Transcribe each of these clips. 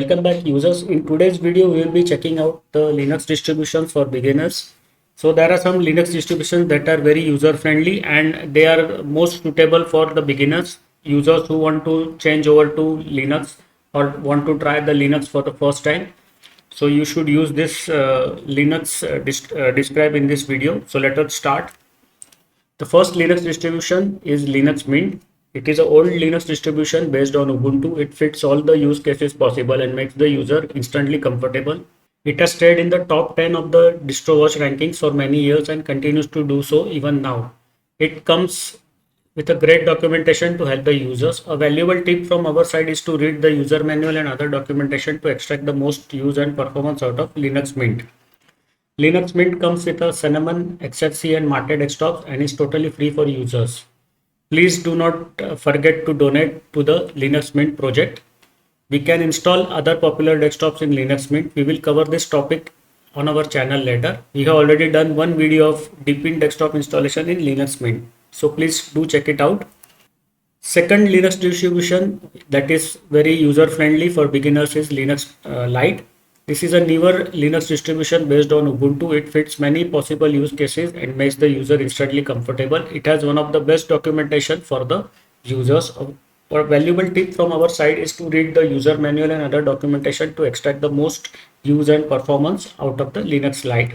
Welcome back users. In today's video, we will be checking out the Linux distributions for beginners. So there are some Linux distributions that are very user friendly and they are most suitable for the beginners, users who want to change over to Linux or want to try the Linux for the first time. So you should use this Linux described in this video. So let us start. The first Linux distribution is Linux Mint. It is an old Linux distribution based on Ubuntu. It fits all the use cases possible and makes the user instantly comfortable. It has stayed in the top 10 of the DistroWatch rankings for many years and continues to do so even now. It comes with a great documentation to help the users. A valuable tip from our side is to read the user manual and other documentation to extract the most use and performance out of Linux Mint. Linux Mint comes with a Cinnamon, XFC and Mate desktops and is totally free for users. Please do not forget to donate to the Linux Mint project. We can install other popular desktops in Linux Mint. We will cover this topic on our channel later. We have already done one video of Deepin desktop installation in Linux Mint. So please do check it out. Second Linux distribution that is very user friendly for beginners is Linux Lite. This is a newer Linux distribution based on Ubuntu. It fits many possible use cases and makes the user instantly comfortable. It has one of the best documentation for the users. A valuable tip from our side is to read the user manual and other documentation to extract the most use and performance out of the Linux Lite.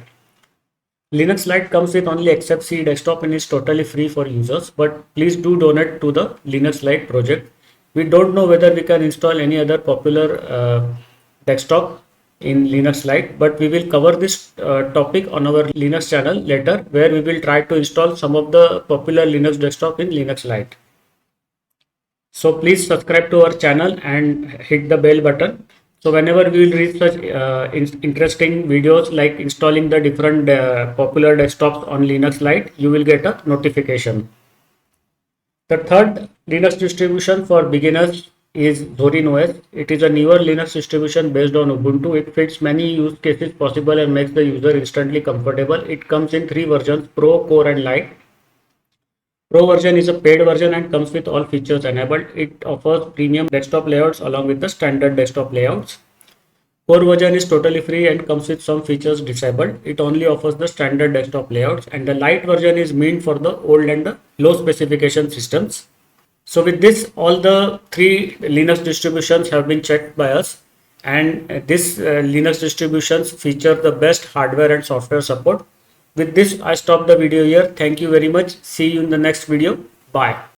Linux Lite comes with only XFCE desktop and is totally free for users, but please do donate to the Linux Lite project. We don't know whether we can install any other popular desktop in Linux Lite, but we will cover this topic on our Linux channel later, where we will try to install some of the popular Linux desktop in Linux Lite. So please subscribe to our channel and hit the bell button. So whenever we will reach such interesting videos like installing the different popular desktops on Linux Lite, you will get a notification. The third Linux distribution for beginners is Zorin OS. It is a newer Linux distribution based on Ubuntu. It fits many use cases possible and makes the user instantly comfortable. It comes in three versions: Pro, Core and Lite. Pro version is a paid version and comes with all features enabled. It offers premium desktop layouts along with the standard desktop layouts. Core version is totally free and comes with some features disabled. It only offers the standard desktop layouts, and the Lite version is meant for the old and the low specification systems. So with this, all the three Linux distributions have been checked by us, and this Linux distributions feature the best hardware and software support. With this, I stop the video here. Thank you very much. See you in the next video. Bye.